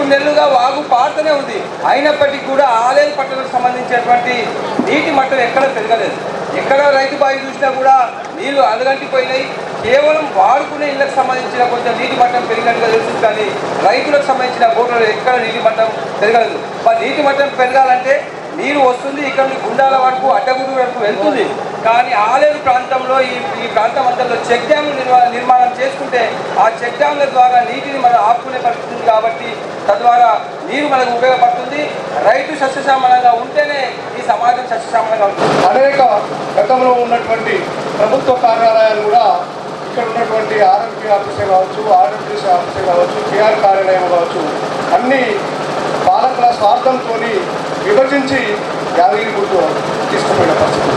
3 నెలలుగా వాగు పారుతూనే ఉంది. అయినప్పటికీ కూడా ఆలేరు పట్టణానికి సంబంధించినటువంటి నీటి మట్టం ఎక్కడ పెరగలేదు. ఎక్కడ రైతు బావి చూసినా కూడా నీళ్లు అలగంటిపోయినాయి. కేవలం వాడుకునే ఇళ్లకు సంబంధించిన కొంచెం నీటి మట్టం పెరిగినట్టుగా తెలుస్తుంది, కానీ రైతులకు సంబంధించిన బోర్డులో ఎక్కడ నీటి మట్టం పెరగలేదు. మరి నీటి మట్టం పెరగాలంటే నీరు వస్తుంది, ఇక్కడ నుండి గుండాల వరకు అడ్డగుడు వరకు వెళ్తుంది. కానీ ఆలేరు ప్రాంతంలో ఈ ప్రాంతం అంతలో చెక్ డ్యామ్లు నిర్మాణం చేసుకుంటే ఆ చెక్ డ్యామ్ల ద్వారా నీటిని మనం ఆపుకునే పరిస్థితి ఉంది. కాబట్టి తద్వారా నీరు మనకు ఉపయోగపడుతుంది. రైతు సస్యశ్యామలంగా ఉంటేనే ఈ సమాజం సస్యశ్యామలంగా ఉంటుంది. అనేక గతంలో ఉన్నటువంటి ప్రభుత్వ కార్యాలయాలు కూడా ఇక్కడ ఉన్నటువంటి ఆర్ఎంపీ ఆఫీసే కావచ్చు, ఆర్ఎంపీసీ ఆఫీసే కావచ్చు, కేఆర్ కార్యాలయం కావచ్చు, అన్ని పాలకుల స్వార్థంతో విభజించి యాదగిరిగుట్టు తీసుకుపోయిన పరిస్థితి.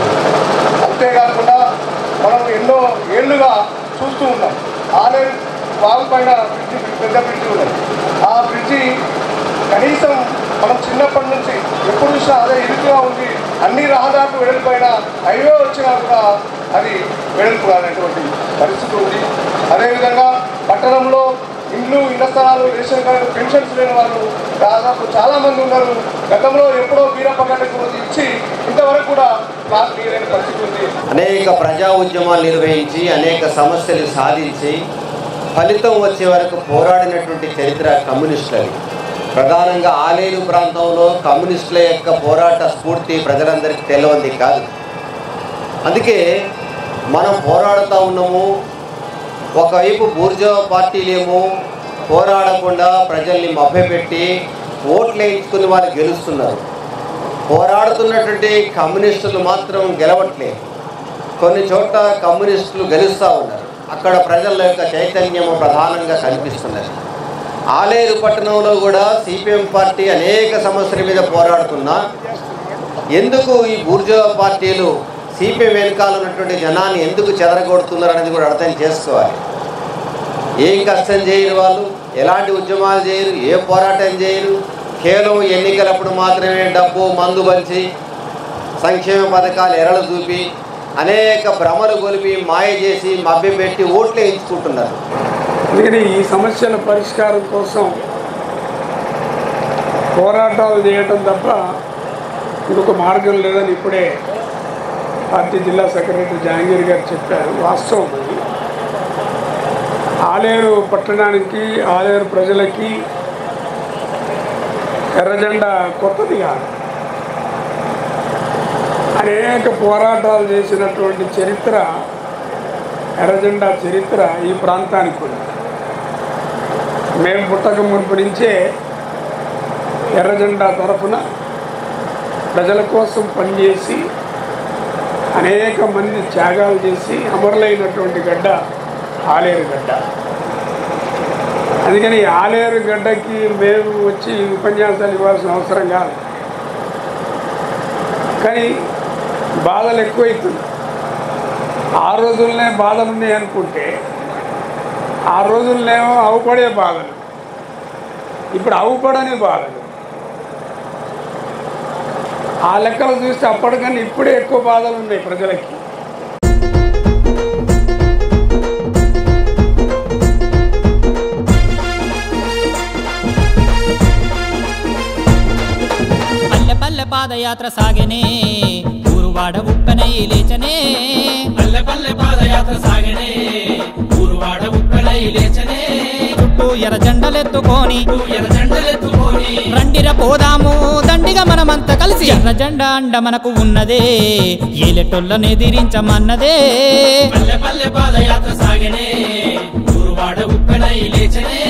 అంతేకాకుండా మనం ఎన్నో ఏళ్లుగా చూస్తూ ఉన్నాం. ఆలేరు వాగు పైన బ్రిడ్జి, పెద్ద బ్రిడ్జి ఉన్నది. ఆ బ్రిడ్జి కనీసం మనం చిన్నప్పటి నుంచి ఎప్పుడు చూసినా అదే ఇరుకుగా ఉంది. అన్ని రహదారులు వెడల్పోయినా హైవే వచ్చినా కూడా అది వెడల్పు కానటువంటి పరిస్థితి ఉంది. అదేవిధంగా పట్టణంలో ఇండ్లు, ఇళ్ల స్థలాలు, రేషన్ కార్డు, పెన్షన్స్ లేని వాళ్ళు దాదాపు చాలామంది ఉన్నారు. గతంలో ఎప్పుడో వీరప్పగడ్డకు ఇచ్చి ఇంతవరకు కూడా క్లాస్ తీయలేని పరిస్థితి ఉంది. అనేక ప్రజా ఉద్యమాలు నిర్వహించి అనేక సమస్యలు సాధించి ఫలితం వచ్చే వరకు పోరాడినటువంటి చరిత్ర కమ్యూనిస్టులది. ప్రధానంగా ఆలేరు ప్రాంతంలో కమ్యూనిస్టుల యొక్క పోరాట స్ఫూర్తి ప్రజలందరికీ తెలియంది కాదు. అందుకే మనం పోరాడుతూ ఉన్నాము. ఒకవైపు బూర్జా పార్టీలేమో పోరాడకుండా ప్రజల్ని మభ్యపెట్టి ఓట్లు వేయించుకుని వాళ్ళు గెలుస్తున్నారు. పోరాడుతున్నటువంటి కమ్యూనిస్టులు మాత్రం గెలవట్లేదు. కొన్ని చోట్ల కమ్యూనిస్టులు గెలుస్తూ ఉన్నారు. అక్కడ ప్రజల యొక్క చైతన్యం ప్రధానంగా కనిపిస్తున్నది. ఆలేరు పట్టణంలో కూడా సిపిఎం పార్టీ అనేక సమస్యల మీద పోరాడుతున్నా ఎందుకు ఈ బూర్జా పార్టీలు సిపిఎం వెనకాల ఉన్నటువంటి జనాన్ని ఎందుకు చెదరగొడుతున్నారు అనేది కూడా అర్థం చేసుకోవాలి. ఏం కష్టం చేయరు వాళ్ళు, ఎలాంటి ఉద్యమాలు చేయరు, ఏ పోరాటం చేయరు. కేవలం ఎన్నికలప్పుడు మాత్రమే డబ్బు మందు పంచి సంక్షేమ పథకాలు ఎరలు చూపి అనేక భ్రమలు గొలిపి మాయ చేసి మభ్యపెట్టి ఓట్లు వేయించుకుంటున్నారు. అందుకని ఈ సమస్యల పరిష్కారం కోసం పోరాటాలు చేయటం తప్ప ఇంకొక మార్గం లేదని ఇప్పుడే పార్టీ జిల్లా సెక్రటరీ జహాంగీర్ గారు చెప్పారు. వాస్తవం అది. ఆలేరు పట్టణానికి, ఆలేరు ప్రజలకి ఎర్రజెండా కొత్తది కాదు. అనేక పోరాటాలు చేసినటువంటి చరిత్ర, ఎర్రజెండా చరిత్ర ఈ ప్రాంతానికి ఉంది. మేము పుట్టక మునుపు నుంచే ఎర్రజెండా తరఫున ప్రజల కోసం పనిచేసి అనేక మంది త్యాగాలు చేసి అమరులైనటువంటి గడ్డ ఆలేరు గడ్డ. అందుకని ఆలేరు గడ్డకి మేము వచ్చి ఉపన్యాసాలు ఇవ్వాల్సిన అవసరం కాదు. కానీ బాధలు ఎక్కువైతుంది. ఆ రోజుల్నే బాధలు ఉన్నాయి అనుకుంటే ఆ రోజుల్నేమో అవుపడే బాధలు, ఇప్పుడు అవుపడని బాధలు. ఆ లెక్కలు చూస్తే అప్పటికన్నా ఇప్పుడే ఎక్కువ బాధలు ఉన్నాయి ప్రజలకి. పల్లె పల్లె పాదయాత్ర సాగనే, ఊరువాడ ఉప్పెనై లేచనే. పల్లె పల్లె పాదయాత్ర సాగనే, ఊరువాడ ఉప్పెనై లేచనే. చుట్టూ ఎర్ర జెండలెత్తుకొని రండిర పోదాము దండిగా మనమంతా కలిసి. ఎర్ర జెండా అండ మనకు ఉన్నదే, ఏలెటోళ్ళని ఎదిరించమన్నదే. పల్లె పల్లె పాదయాత్ర సాగనే, ఊరువాడ ఉప్పెనై లేచనే.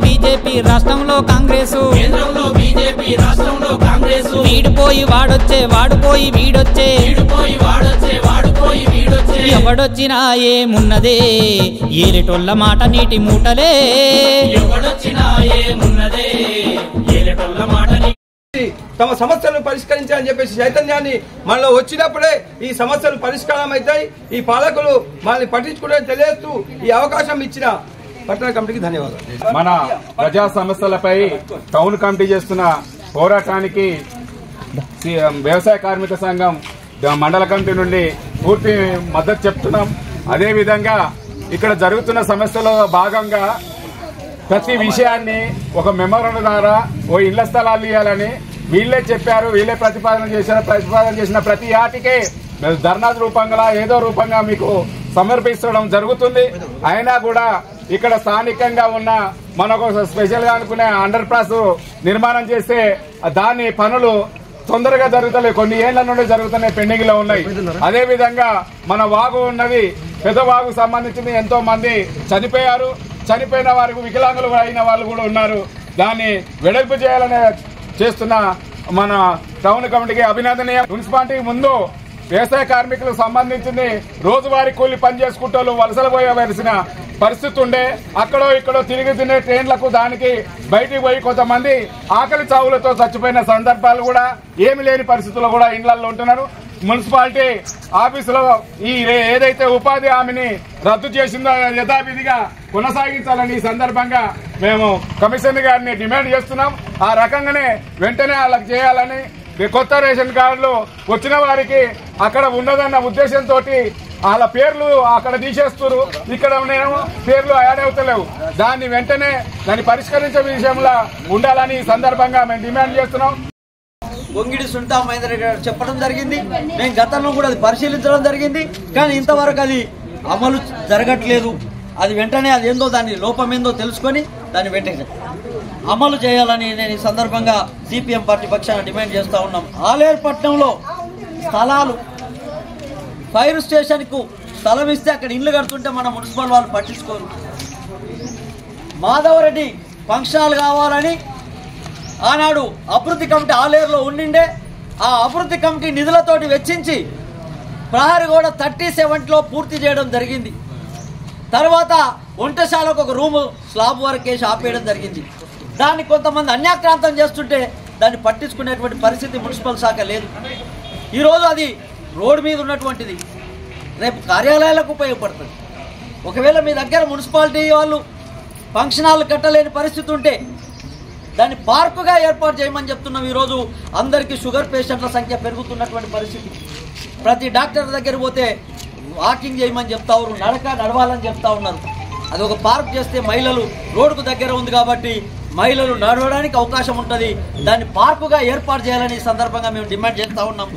బీజేపీ రాష్ట్రంలో కాంగ్రెసు, కేంద్రంలో బీజేపీ రాష్ట్రంలో కాంగ్రెసు. వీడిపోయి వాడొచ్చే, వాడిపోయి వీడొచ్చే, వీడిపోయి వాడొచ్చే, వాడిపోయి వీడొచ్చే. ఎవడొచ్చినా ఏమున్నదే, ఏలెటోళ్ళ మాట నీటి మూటలే. ఎవడొచ్చినా ఏమున్నదే, ఏలెటోళ్ళ మాట. తమ సమస్యలను పరిష్కరించాలని చెప్పేసి చైతన్యాన్ని మనలో వచ్చినప్పుడే ఈ సమస్యలు పరిష్కారం అవుతాయి. ఈ పాలకులు మనల్ని పట్టించుకుంటే తెలియజేస్తూ ఈ అవకాశం ఇచ్చిన పట్టణ కమిటీకి ధన్యవాదాలు. మన ప్రజా సమస్యలపై టౌన్ కమిటీ చేస్తున్న పోరాటానికి వ్యవసాయ కార్మిక సంఘం మండల కమిటీ నుండి పూర్తి మద్దతు చెప్తున్నాం. అదేవిధంగా ఇక్కడ జరుగుతున్న సమస్యలో భాగంగా ప్రతి విషయాన్ని ఒక మెమోరాండం ద్వారా ఓ ఇళ్ల స్థలాలు ఇవ్వాలని వీళ్ళే చెప్పారు, వీళ్ళే ప్రతిపాదన చేసిన ప్రతి ఆటికే ధర్నా రూపంగా ఏదో రూపంగా మీకు సమర్పిస్తడం జరుగుతుంది. అయినా కూడా ఇక్కడ స్థానికంగా ఉన్న మనకు స్పెషల్ గా అనుకునే అండర్ పాస్ నిర్మాణం చేస్తే దాని పనులు తొందరగా జరుగుతలేవు, కొన్ని ఏళ్ల నుండి జరుగుతున్నాయి, పెండింగ్ లో ఉన్నాయి. అదే విధంగా మన వాగు ఉన్నది, పెద్ద వాగు సంబంధించింది, ఎంతో మంది చనిపోయారు. చనిపోయిన వారికి వికలాంగులు అయిన వాళ్ళు కూడా ఉన్నారు. దాన్ని వెడల్పు చేయాలని చేస్తున్న మన టౌన్ కమిటీకి అభినందనీయం. మున్సిపాలిటీకి ముందు వ్యవసాయ కార్మికులకు సంబంధించింది రోజువారీ కూలి పని చేసుకుంటూ వలసలు పోయవలసిన పరిస్థితి ఉండే. అక్కడో ఇక్కడో తిరిగి తినే ట్రైన్లకు దానికి బయటికి పోయి కొంతమంది ఆకలి చావులతో చచ్చిపోయిన సందర్భాలు కూడా ఏమి లేని పరిస్థితుల్లో కూడా ఇండ్లలో ఉంటున్నారు. మున్సిపాలిటీ ఆఫీసులో ఈ ఏదైతే ఉపాధి హామీని రద్దు చేసిందో యథావిధిగా కొనసాగించాలని ఈ సందర్భంగా మేము కమిషనర్ గారిని డిమాండ్ చేస్తున్నాం. ఆ రకంగానే వెంటనే వాళ్ళకి చేయాలని, కొత్త రేషన్ కార్డులు వచ్చిన వారికి అక్కడ ఉన్నదన్న ఉద్దేశంతో వాళ్ళ పేర్లు అక్కడ తీసేస్తారు, ఇక్కడ పేర్లు యాడ్ అవుతలేవు. దాన్ని వెంటనే దాన్ని పరిష్కరించే విషయంలో ఉండాలని ఈ సందర్భంగా మేము డిమాండ్ చేస్తున్నాం. గొంగిడి సునీతా మహేందర్ రెడ్డి గారు చెప్పడం జరిగింది. మేము గతంలో కూడా అది పరిశీలించడం జరిగింది. కానీ ఇంతవరకు అది అమలు జరగట్లేదు. అది వెంటనే అది ఏందో దాని లోపం ఏందో తెలుసుకొని దాన్ని వెంటనే అమలు చేయాలని నేను ఈ సందర్భంగా సిపిఎం పార్టీ పక్షాన డిమాండ్ చేస్తూ ఉన్నాం. ఆలేరుపట్నంలో స్థలాలు ఫైర్ స్టేషన్కు స్థలం ఇస్తే అక్కడ ఇల్లు కడుతుంటే మన మున్సిపల్ వాళ్ళు పట్టించుకోరు. మాధవరెడ్డి ఫంక్షన్ హాల్ కావాలని ఆనాడు అభివృద్ధి కమిటీ ఆలేరులో ఉండిండే. ఆ అభివృద్ధి కమిటీ నిధులతోటి వెచ్చించి ప్రహరీ గోడ 37లో పూర్తి చేయడం జరిగింది. తర్వాత వంటశాలకు ఒక రూము స్లాబ్ వర్క్ వేసి ఆపేయడం జరిగింది. దాన్ని కొంతమంది అన్యాక్రాంతం చేస్తుంటే దాన్ని పట్టించుకునేటువంటి పరిస్థితి మున్సిపల్ శాఖ లేదు. ఈరోజు అది రోడ్డు మీద ఉన్నటువంటిది, రేపు కార్యాలయాలకు ఉపయోగపడుతుంది. ఒకవేళ మీ దగ్గర మున్సిపాలిటీ వాళ్ళు ఫంక్షన్ హాల్ కట్టలేని పరిస్థితి ఉంటే దాన్ని పార్కుగా ఏర్పాటు చేయమని చెప్తున్నాం. ఈరోజు అందరికీ షుగర్ పేషెంట్ల సంఖ్య పెరుగుతున్నటువంటి పరిస్థితి. ప్రతి డాక్టర్ దగ్గర పోతే వాకింగ్ చేయమని చెప్తా ఉన్నారు, నడవాలని చెప్తా ఉన్నారు. అది ఒక పార్క్ చేస్తే మహిళలు రోడ్డుకు దగ్గర ఉంది కాబట్టి మహిళలు నడవడానికి అవకాశం ఉంటుంది. దాన్ని పార్కుగా ఏర్పాటు చేయాలని ఈ సందర్భంగా మేము డిమాండ్ చేస్తూ ఉన్నాం.